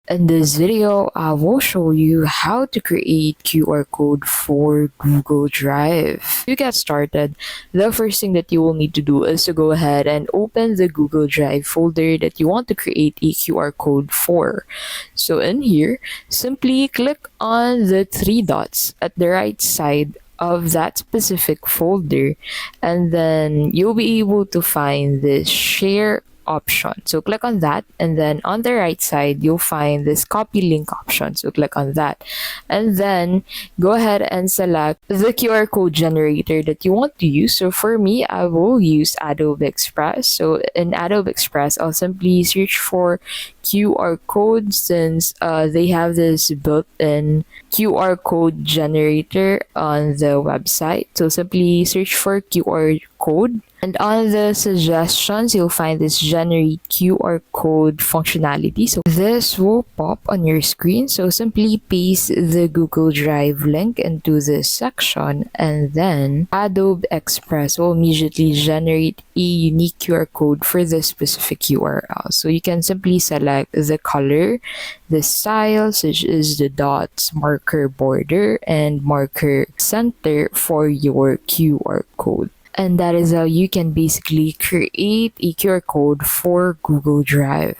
In this video, I will show you how to create QR code for Google Drive. To get started, the first thing that you will need to do is to go ahead and open the Google Drive folder that you want to create a QR code for. So in here, simply click on the three dots at the right side of that specific folder, and then you'll be able to find this share option. So click on that, and then on the right side you'll find this copy link option. So click on that, and then go ahead and select the QR code generator that you want to use. So for me, I will use Adobe Express. So in Adobe Express, I'll simply search for QR code, since they have this built-in QR code generator on the website. So simply search for QR code, and on the suggestions, you'll find this generate QR code functionality. So this will pop on your screen. So simply paste the Google Drive link into this section, and then Adobe Express will immediately generate a unique QR code for this specific URL. So you can simply select the color, the style, such as the dots, marker border, and marker center for your QR code. And that is how you can basically create a QR code for Google Drive.